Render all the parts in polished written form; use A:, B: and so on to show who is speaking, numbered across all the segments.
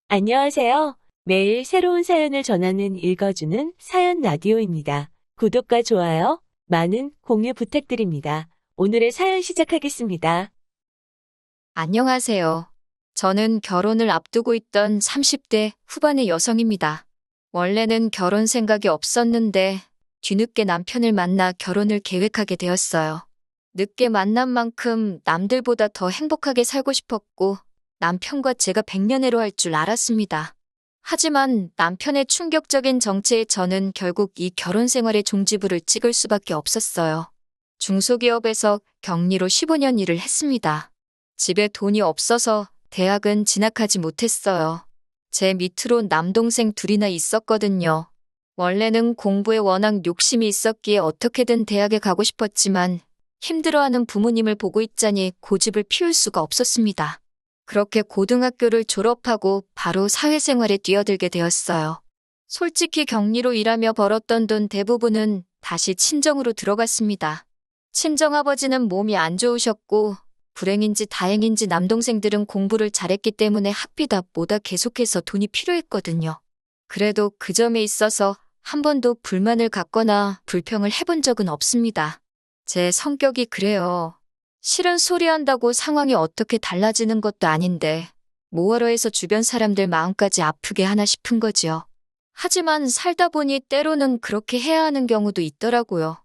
A: 안녕하세요. 매일 새로운 사연을 전하는 읽어주는 사연 라디오입니다. 구독과 좋아요, 많은 공유 부탁드립니다. 오늘의 사연 시작하겠습니다.
B: 안녕하세요. 저는 결혼을 앞두고 있던 30대 후반의 여성입니다. 원래는 결혼 생각이 없었는데 뒤늦게 남편을 만나 결혼을 계획하게 되었어요. 늦게 만난 만큼 남들보다 더 행복하게 살고 싶었고 남편과 제가 백년해로 할 줄 알았습니다. 하지만 남편의 충격적인 정체에 저는 결국 이 결혼 생활의 종지부를 찍을 수밖에 없었어요. 중소기업에서 격리로 15년 일을 했습니다. 집에 돈이 없어서 대학은 진학하지 못했어요. 제 밑으로 남동생 둘이나 있었거든요. 원래는 공부에 워낙 욕심이 있었기에 어떻게든 대학에 가고 싶었지만 힘들어하는 부모님을 보고 있자니 고집을 피울 수가 없었습니다. 그렇게 고등학교를 졸업하고 바로 사회생활에 뛰어들게 되었어요. 솔직히 격리로 일하며 벌었던 돈 대부분은 다시 친정으로 들어갔습니다. 친정아버지는 몸이 안 좋으셨고 불행인지 다행인지 남동생들은 공부를 잘했기 때문에 학비다 뭐다 계속해서 돈이 필요했거든요. 그래도 그 점에 있어서 한 번도 불만을 갖거나 불평을 해본 적은 없습니다. 제 성격이 그래요. 싫은 소리 한다고 상황이 어떻게 달라지는 것도 아닌데 뭐하러 해서 주변 사람들 마음까지 아프게 하나 싶은 거지요. 하지만 살다 보니 때로는 그렇게 해야 하는 경우도 있더라고요.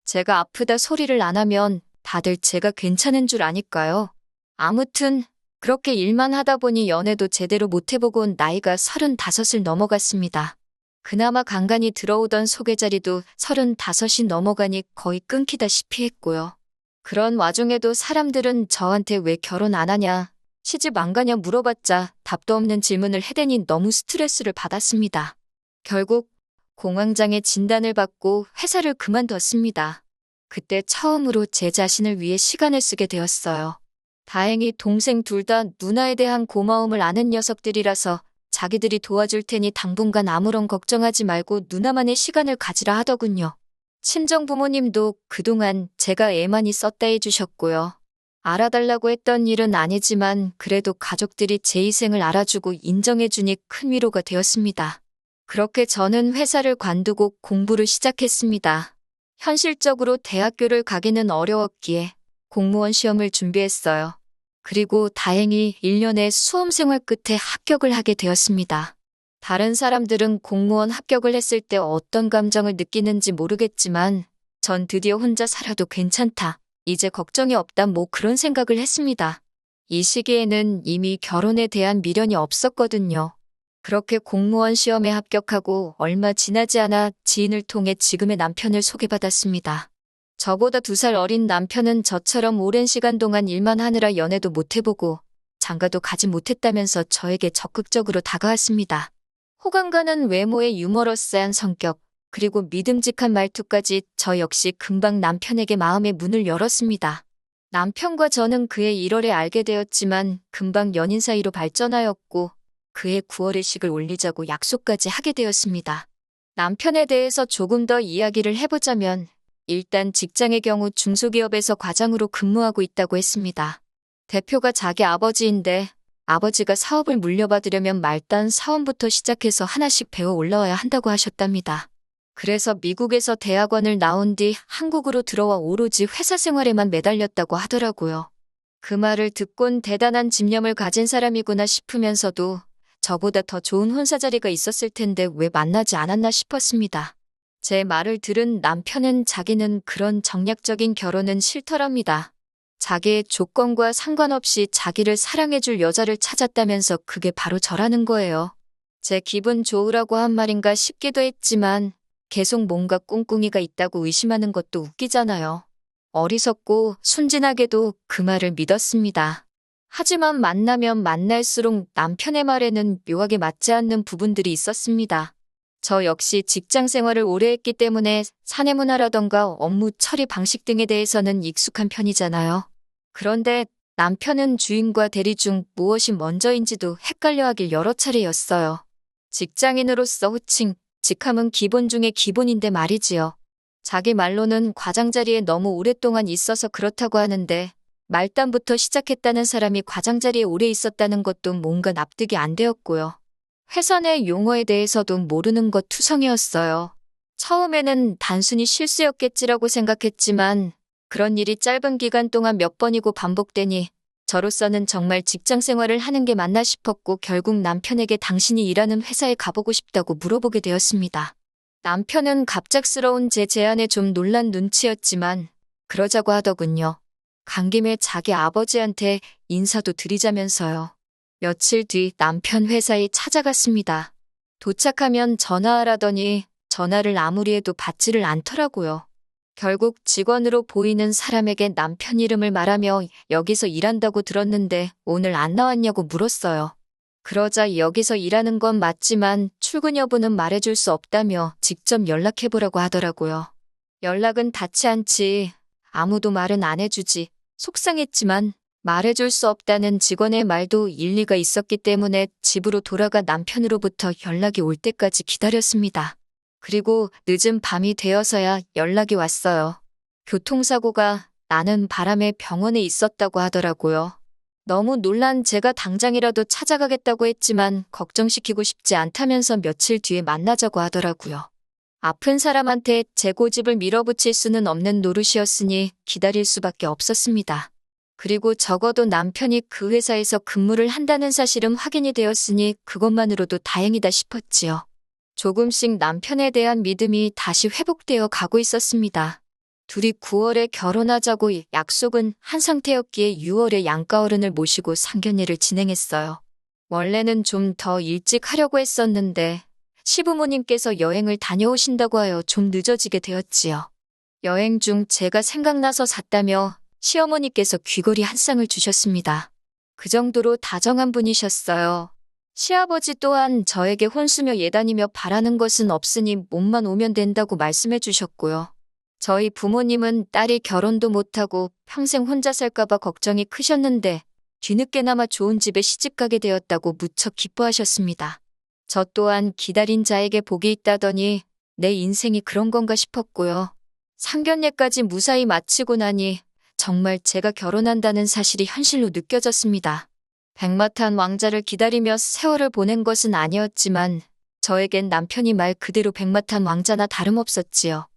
B: 제가 아프다 소리를 안 하면 다들 제가 괜찮은 줄 아니까요. 아무튼 그렇게 일만 하다 보니 연애도 제대로 못 해보고 나이가 35을 넘어갔습니다. 그나마 간간히 들어오던 소개 자리도 35이 넘어가니 거의 끊기다시피 했고요. 그런 와중에도 사람들은 저한테 왜 결혼 안 하냐, 시집 안 가냐 물어봤자 답도 없는 질문을 해대니 너무 스트레스를 받았습니다. 결국 공황장애 진단을 받고 회사를 그만뒀습니다. 그때 처음으로 제 자신을 위해 시간을 쓰게 되었어요. 다행히 동생 둘 다 누나에 대한 고마움을 아는 녀석들이라서 자기들이 도와줄 테니 당분간 아무런 걱정하지 말고 누나만의 시간을 가지라 하더군요. 친정 부모님도 그동안 제가 애 많이 썼다 해주셨고요. 알아달라고 했던 일은 아니지만 그래도 가족들이 제 희생을 알아주고 인정해주니 큰 위로가 되었습니다. 그렇게 저는 회사를 관두고 공부를 시작했습니다. 현실적으로 대학교를 가기는 어려웠기에 공무원 시험을 준비했어요. 그리고 다행히 1년의 수험생활 끝에 합격을 하게 되었습니다. 다른 사람들은 공무원 합격을 했을 때 어떤 감정을 느끼는지 모르겠지만 전 드디어 혼자 살아도 괜찮다, 이제 걱정이 없다 뭐 그런 생각을 했습니다. 이 시기에는 이미 결혼에 대한 미련이 없었거든요. 그렇게 공무원 시험에 합격하고 얼마 지나지 않아 지인을 통해 지금의 남편을 소개받았습니다. 저보다 2살 어린 남편은 저처럼 오랜 시간 동안 일만 하느라 연애도 못 해보고 장가도 가지 못했다면서 저에게 적극적으로 다가왔습니다. 호감 가는 외모에 유머러스한 성격, 그리고 믿음직한 말투까지 저 역시 금방 남편에게 마음의 문을 열었습니다. 남편과 저는 그해 1월에 알게 되었지만 금방 연인 사이로 발전하였고 그해 9월에 식을 올리자고 약속까지 하게 되었습니다. 남편에 대해서 조금 더 이야기를 해보자면 일단 직장의 경우 중소기업에서 과장으로 근무하고 있다고 했습니다. 대표가 자기 아버지인데 아버지가 사업을 물려받으려면 말단 사원부터 시작해서 하나씩 배워 올라와야 한다고 하셨답니다. 그래서 미국에서 대학원을 나온 뒤 한국으로 들어와 오로지 회사 생활에만 매달렸다고 하더라고요. 그 말을 듣곤 대단한 집념을 가진 사람이구나 싶으면서도 저보다 더 좋은 혼사 자리가 있었을 텐데 왜 만나지 않았나 싶었습니다. 제 말을 들은 남편은 자기는 그런 정략적인 결혼은 싫더랍니다. 자기의 조건과 상관없이 자기를 사랑해줄 여자를 찾았다면서 그게 바로 저라는 거예요. 제 기분 좋으라고 한 말인가 싶기도 했지만 계속 뭔가 꿍꿍이가 있다고 의심하는 것도 웃기잖아요. 어리석고 순진하게도 그 말을 믿었습니다. 하지만 만나면 만날수록 남편의 말에는 묘하게 맞지 않는 부분들이 있었습니다. 저 역시 직장 생활을 오래 했기 때문에 사내 문화라던가 업무 처리 방식 등에 대해서는 익숙한 편이잖아요. 그런데 남편은 주인과 대리 중 무엇이 먼저인지도 헷갈려하길 여러 차례였어요. 직장인으로서 호칭, 직함은 기본 중에 기본인데 말이지요. 자기 말로는 과장 자리에 너무 오랫동안 있어서 그렇다고 하는데 말단부터 시작했다는 사람이 과장 자리에 오래 있었다는 것도 뭔가 납득이 안 되었고요. 회사 내 용어에 대해서도 모르는 것 투성이었어요. 처음에는 단순히 실수였겠지라고 생각했지만 그런 일이 짧은 기간 동안 몇 번이고 반복되니 저로서는 정말 직장 생활을 하는 게 맞나 싶었고 결국 남편에게 당신이 일하는 회사에 가보고 싶다고 물어보게 되었습니다. 남편은 갑작스러운 제 제안에 좀 놀란 눈치였지만 그러자고 하더군요. 간 김에 자기 아버지한테 인사도 드리자면서요. 며칠 뒤 남편 회사에 찾아갔습니다. 도착하면 전화하라더니 전화를 아무리 해도 받지를 않더라고요. 결국 직원으로 보이는 사람에게 남편 이름을 말하며 여기서 일한다고 들었는데 오늘 안 나왔냐고 물었어요. 그러자 여기서 일하는 건 맞지만 출근 여부는 말해줄 수 없다며 직접 연락해보라고 하더라고요. 연락은 닿지 않지. 아무도 말은 안 해주지. 속상했지만 말해줄 수 없다는 직원의 말도 일리가 있었기 때문에 집으로 돌아가 남편으로부터 연락이 올 때까지 기다렸습니다. 그리고 늦은 밤이 되어서야 연락이 왔어요. 교통사고가 나는 바람에 병원에 있었다고 하더라고요. 너무 놀란 제가 당장이라도 찾아가겠다고 했지만 걱정시키고 싶지 않다면서 며칠 뒤에 만나자고 하더라고요. 아픈 사람한테 제 고집을 밀어붙일 수는 없는 노릇이었으니 기다릴 수밖에 없었습니다. 그리고 적어도 남편이 그 회사에서 근무를 한다는 사실은 확인이 되었으니 그것만으로도 다행이다 싶었지요. 조금씩 남편에 대한 믿음이 다시 회복되어 가고 있었습니다. 둘이 9월에 결혼하자고 약속은 한 상태였기에 6월에 양가어른을 모시고 상견례를 진행했어요. 원래는 좀 더 일찍 하려고 했었는데 시부모님께서 여행을 다녀오신다고 하여 좀 늦어지게 되었지요. 여행 중 제가 생각나서 샀다며 시어머니께서 귀걸이 한 쌍을 주셨습니다. 그 정도로 다정한 분이셨어요. 시아버지 또한 저에게 혼수며 예단이며 바라는 것은 없으니 몸만 오면 된다고 말씀해 주셨고요. 저희 부모님은 딸이 결혼도 못하고 평생 혼자 살까봐 걱정이 크셨는데 뒤늦게나마 좋은 집에 시집가게 되었다고 무척 기뻐하셨습니다. 저 또한 기다린 자에게 복이 있다더니 내 인생이 그런 건가 싶었고요. 상견례까지 무사히 마치고 나니 정말 제가 결혼한다는 사실이 현실로 느껴졌습니다. 백마탄 왕자를 기다리며 세월을 보낸 것은 아니었지만 저에겐 남편이 말 그대로 백마탄 왕자나 다름없었지요.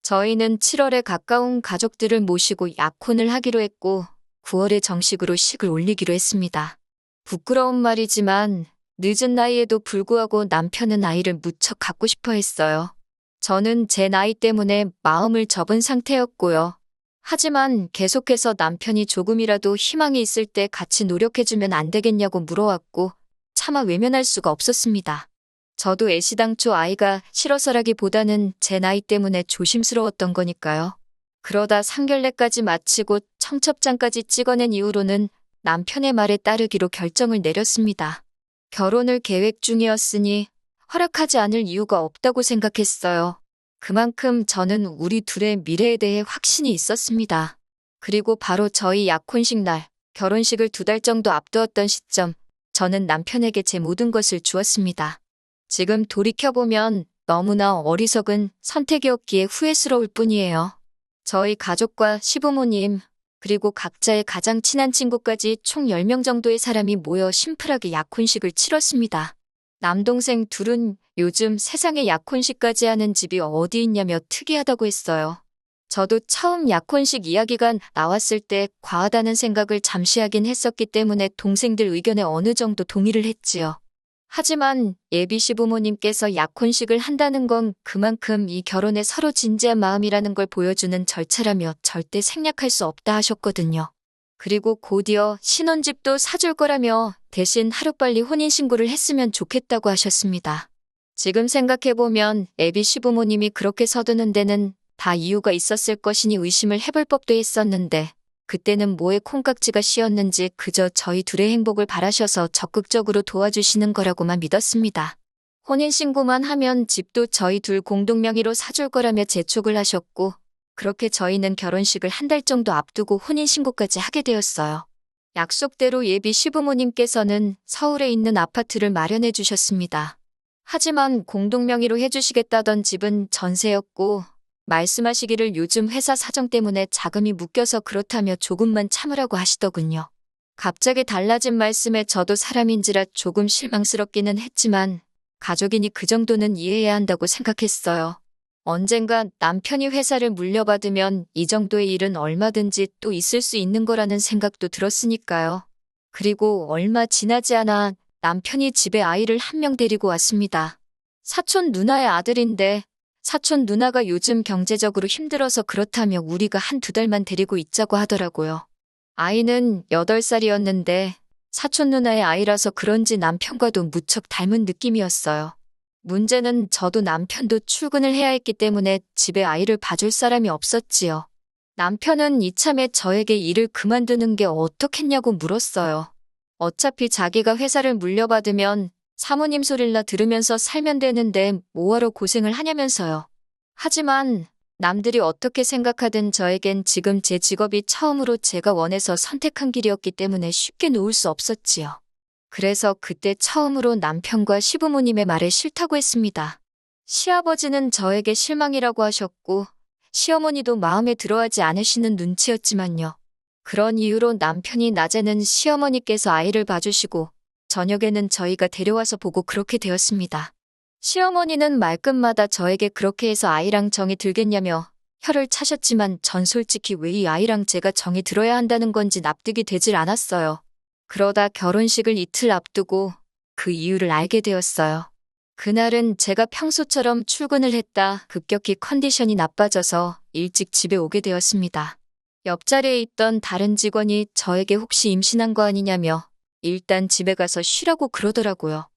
B: 저희는 7월에 가까운 가족들을 모시고 약혼을 하기로 했고 9월에 정식으로 식을 올리기로 했습니다. 부끄러운 말이지만 늦은 나이에도 불구하고 남편은 아이를 무척 갖고 싶어 했어요. 저는 제 나이 때문에 마음을 접은 상태였고요. 하지만 계속해서 남편이 조금이라도 희망이 있을 때 같이 노력해주면 안 되겠냐고 물어왔고 차마 외면할 수가 없었습니다. 저도 애시당초 아이가 싫어서라기보다는 제 나이 때문에 조심스러웠던 거니까요. 그러다 상견례까지 마치고 청첩장까지 찍어낸 이후로는 남편의 말에 따르기로 결정을 내렸습니다. 결혼을 계획 중이었으니 허락하지 않을 이유가 없다고 생각했어요. 그만큼 저는 우리 둘의 미래에 대해 확신이 있었습니다. 그리고 바로 저희 약혼식 날, 결혼식을 2달 정도 앞두었던 시점, 저는 남편에게 제 모든 것을 주었습니다. 지금 돌이켜보면 너무나 어리석은 선택이었기에 후회스러울 뿐이에요. 저희 가족과 시부모님, 그리고 각자의 가장 친한 친구까지 총 10명 정도의 사람이 모여 심플하게 약혼식을 치렀습니다. 남동생 둘은 요즘 세상에 약혼식까지 하는 집이 어디 있냐며 특이하다고 했어요. 저도 처음 약혼식 이야기가 나왔을 때 과하다는 생각을 잠시 하긴 했었기 때문에 동생들 의견에 어느 정도 동의를 했지요. 하지만 예비 시부모님께서 약혼식을 한다는 건 그만큼 이 결혼에 서로 진지한 마음이라는 걸 보여주는 절차라며 절대 생략할 수 없다 하셨거든요. 그리고 곧이어 신혼집도 사줄 거라며 대신 하루빨리 혼인신고를 했으면 좋겠다고 하셨습니다. 지금 생각해보면 예비 시부모님이 그렇게 서두는 데는 다 이유가 있었을 것이니 의심을 해볼 법도 했었는데 그때는 뭐에 콩깍지가 씌었는지 그저 저희 둘의 행복을 바라셔서 적극적으로 도와주시는 거라고만 믿었습니다. 혼인신고만 하면 집도 저희 둘 공동명의로 사줄 거라며 재촉을 하셨고 그렇게 저희는 결혼식을 1달 정도 앞두고 혼인신고까지 하게 되었어요. 약속대로 예비 시부모님께서는 서울에 있는 아파트를 마련해 주셨습니다. 하지만 공동명의로 해주시겠다던 집은 전세였고 말씀하시기를 요즘 회사 사정 때문에 자금이 묶여서 그렇다며 조금만 참으라고 하시더군요. 갑자기 달라진 말씀에 저도 사람인지라 조금 실망스럽기는 했지만 가족이니 그 정도는 이해해야 한다고 생각했어요. 언젠가 남편이 회사를 물려받으면 이 정도의 일은 얼마든지 또 있을 수 있는 거라는 생각도 들었으니까요. 그리고 얼마 지나지 않아 남편이 집에 아이를 한 명 데리고 왔습니다. 사촌 누나의 아들인데 사촌 누나가 요즘 경제적으로 힘들어서 그렇다며 우리가 한 두 달만 데리고 있자고 하더라고요. 아이는 8살이었는데 사촌 누나의 아이라서 그런지 남편과도 무척 닮은 느낌이었어요. 문제는 저도 남편도 출근을 해야 했기 때문에 집에 아이를 봐줄 사람이 없었지요. 남편은 이참에 저에게 일을 그만두는 게 어떻겠냐고 물었어요. 어차피 자기가 회사를 물려받으면 사모님 소릴나 들으면서 살면 되는데 뭐하러 고생을 하냐면서요. 하지만 남들이 어떻게 생각하든 저에겐 지금 제 직업이 처음으로 제가 원해서 선택한 길이었기 때문에 쉽게 놓을 수 없었지요. 그래서 그때 처음으로 남편과 시부모님의 말에 싫다고 했습니다. 시아버지는 저에게 실망이라고 하셨고 시어머니도 마음에 들어하지 않으시는 눈치였지만요. 그런 이유로 남편이 낮에는 시어머니께서 아이를 봐주시고 저녁에는 저희가 데려와서 보고 그렇게 되었습니다. 시어머니는 말끝마다 저에게 그렇게 해서 아이랑 정이 들겠냐며 혀를 차셨지만 전 솔직히 왜 이 아이랑 제가 정이 들어야 한다는 건지 납득이 되질 않았어요. 그러다 결혼식을 이틀 앞두고 그 이유를 알게 되었어요. 그날은 제가 평소처럼 출근을 했다 급격히 컨디션이 나빠져서 일찍 집에 오게 되었습니다. 옆자리에 있던 다른 직원이 저에게 혹시 임신한 거 아니냐며 일단 집에 가서 쉬라고 그러더라고요.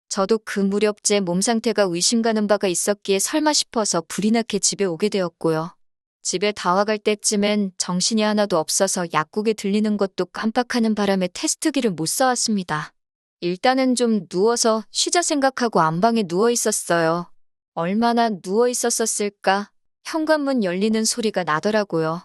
B: 저도 그 무렵 제 몸 상태가 의심 가는 바가 있었기에 설마 싶어서 불이 나게 집에 오게 되었고요. 집에 다 와갈 때쯤엔 정신이 하나도 없어서 약국에 들리는 것도 깜빡하는 바람에 테스트기를 못 사왔습니다. 일단은 좀 누워서 쉬자 생각하고 안방에 누워 있었어요. 얼마나 누워 있었을까? 현관문 열리는 소리가 나더라고요.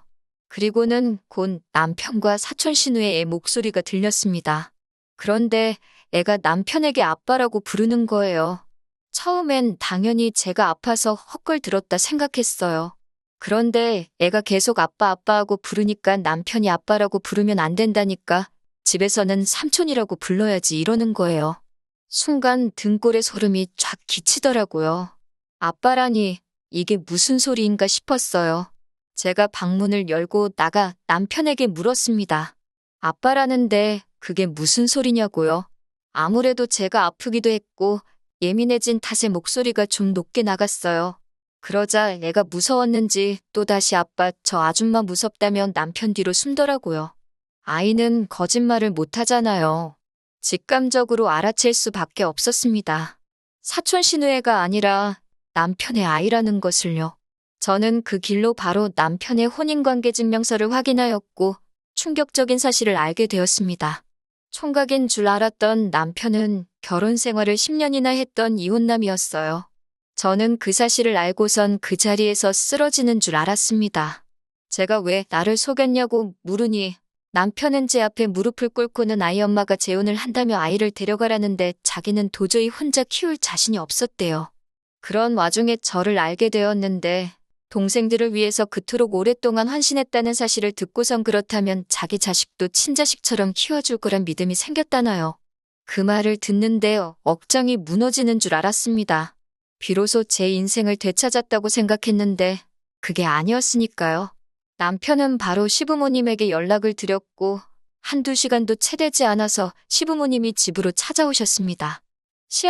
B: 그리고는 곧 남편과 사촌 신우의 애 목소리가 들렸습니다. 그런데 애가 남편에게 아빠라고 부르는 거예요. 처음엔 당연히 제가 아파서 헛걸 들었다 생각했어요. 그런데 애가 계속 아빠 아빠하고 부르니까 남편이 아빠라고 부르면 안 된다니까 집에서는 삼촌이라고 불러야지 이러는 거예요. 순간 등골에 소름이 쫙 끼치더라고요. 아빠라니 이게 무슨 소리인가 싶었어요. 제가 방문을 열고 나가 남편에게 물었습니다. 아빠라는데 그게 무슨 소리냐고요. 아무래도 제가 아프기도 했고 예민해진 탓에 목소리가 좀 높게 나갔어요. 그러자 애가 무서웠는지 또다시 아빠 저 아줌마 무섭다면 남편 뒤로 숨더라고요. 아이는 거짓말을 못하잖아요. 직감적으로 알아챌 수밖에 없었습니다. 사촌 신우애가 아니라 남편의 아이라는 것을요. 저는 그 길로 바로 남편의 혼인관계 증명서를 확인하였고 충격적인 사실을 알게 되었습니다. 총각인 줄 알았던 남편은 결혼 생활을 10년이나 했던 이혼남이었어요. 저는 그 사실을 알고선 그 자리에서 쓰러지는 줄 알았습니다. 제가 왜 나를 속였냐고 물으니 남편은 제 앞에 무릎을 꿇고는 아이 엄마가 재혼을 한다며 아이를 데려가라는데 자기는 도저히 혼자 키울 자신이 없었대요. 그런 와중에 저를 알게 되었는데 동생들을 위해서 그토록 오랫동안 헌신했다는 사실을 듣고선 그렇다면 자기 자식도 친자식처럼 키워줄 거란 믿음이 생겼다나요. 그 말을 듣는데 억장이 무너지는 줄 알았습니다. 비로소 제 인생을 되찾았다고 생각했는데 그게 아니었으니까요. 남편은 바로 시부모님에게 연락을 드렸고 한두 시간도 채 되지 않아서 시부모님이 집으로 찾아오셨습니다.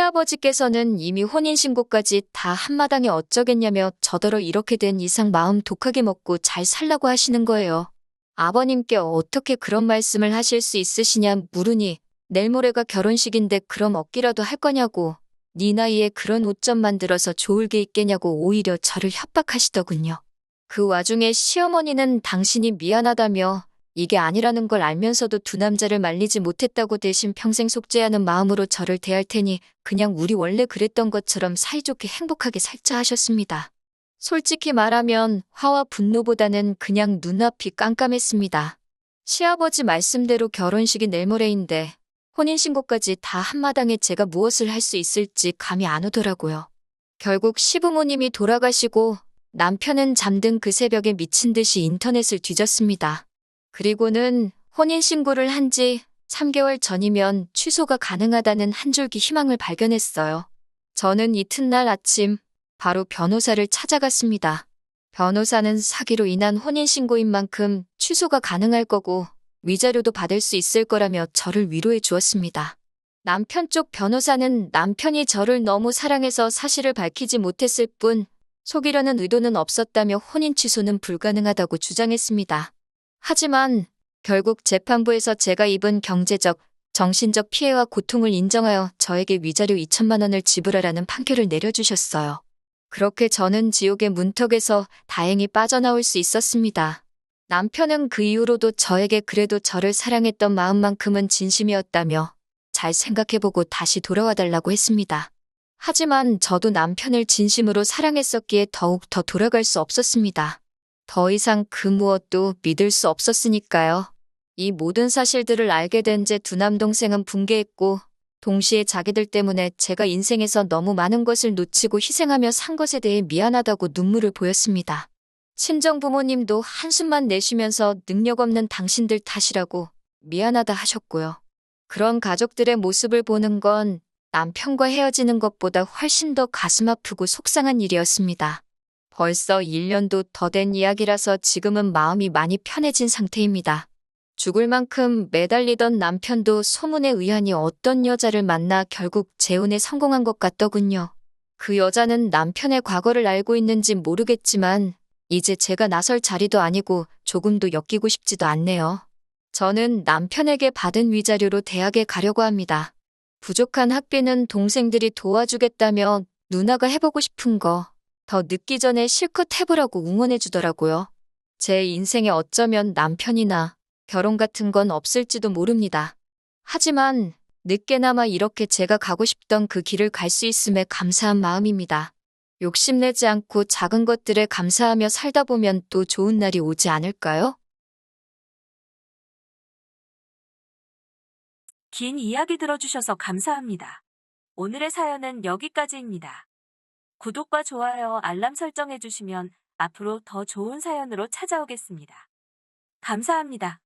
B: 시아버지께서는 이미 혼인신고까지 다 한마당에 어쩌겠냐며 저더러 이렇게 된 이상 마음 독하게 먹고 잘 살라고 하시는 거예요. 아버님께 어떻게 그런 말씀을 하실 수 있으시냐 물으니 내일 모레가 결혼식인데 그럼 얻기라도 할 거냐고 네 나이에 그런 옷 좀 만들어서 좋을 게 있겠냐고 오히려 저를 협박하시더군요. 그 와중에 시어머니는 당신이 미안하다며 이게 아니라는 걸 알면서도 두 남자를 말리지 못했다고 대신 평생 속죄하는 마음으로 저를 대할 테니 그냥 우리 원래 그랬던 것처럼 사이좋게 행복하게 살자 하셨습니다. 솔직히 말하면 화와 분노보다는 그냥 눈앞이 깜깜했습니다. 시아버지 말씀대로 결혼식이 내일 모레인데 혼인신고까지 다 한마당에 제가 무엇을 할 수 있을지 감이 안 오더라고요. 결국 시부모님이 돌아가시고 남편은 잠든 그 새벽에 미친 듯이 인터넷을 뒤졌습니다. 그리고는 혼인신고를 한 지 3개월 전이면 취소가 가능하다는 한 줄기 희망을 발견했어요. 저는 이튿날 아침 바로 변호사를 찾아갔습니다. 변호사는 사기로 인한 혼인신고인 만큼 취소가 가능할 거고 위자료도 받을 수 있을 거라며 저를 위로해 주었습니다. 남편 쪽 변호사는 남편이 저를 너무 사랑해서 사실을 밝히지 못했을 뿐 속이려는 의도는 없었다며 혼인 취소는 불가능하다고 주장했습니다. 하지만 결국 재판부에서 제가 입은 경제적, 정신적 피해와 고통을 인정하여 저에게 위자료 2천만 원을 지불하라는 판결을 내려주셨어요. 그렇게 저는 지옥의 문턱에서 다행히 빠져나올 수 있었습니다. 남편은 그 이후로도 저에게 그래도 저를 사랑했던 마음만큼은 진심이었다며 잘 생각해보고 다시 돌아와 달라고 했습니다. 하지만 저도 남편을 진심으로 사랑했었기에 더욱 더 돌아갈 수 없었습니다. 더 이상 그 무엇도 믿을 수 없었으니까요. 이 모든 사실들을 알게 된 제 두 남동생은 붕괴했고 동시에 자기들 때문에 제가 인생에서 너무 많은 것을 놓치고 희생하며 산 것에 대해 미안하다고 눈물을 보였습니다. 친정부모님도 한숨만 내쉬면서 능력 없는 당신들 탓이라고 미안하다 하셨고요. 그런 가족들의 모습을 보는 건 남편과 헤어지는 것보다 훨씬 더 가슴 아프고 속상한 일이었습니다. 벌써 1년도 더 된 이야기라서 지금은 마음이 많이 편해진 상태입니다. 죽을 만큼 매달리던 남편도 소문에 의하니 어떤 여자를 만나 결국 재혼에 성공한 것 같더군요. 그 여자는 남편의 과거를 알고 있는지 모르겠지만 이제 제가 나설 자리도 아니고 조금도 엮이고 싶지도 않네요. 저는 남편에게 받은 위자료로 대학에 가려고 합니다. 부족한 학비는 동생들이 도와주겠다며 누나가 해보고 싶은 거 더 늦기 전에 실컷 해보라고 응원해 주더라고요. 제 인생에 어쩌면 남편이나 결혼 같은 건 없을지도 모릅니다. 하지만 늦게나마 이렇게 제가 가고 싶던 그 길을 갈 수 있음에 감사한 마음입니다. 욕심내지 않고 작은 것들에 감사하며 살다 보면 또 좋은 날이 오지 않을까요?
A: 긴 이야기 들어주셔서 감사합니다. 오늘의 사연은 여기까지입니다. 구독과 좋아요, 알람 설정해주시면 앞으로 더 좋은 사연으로 찾아오겠습니다. 감사합니다.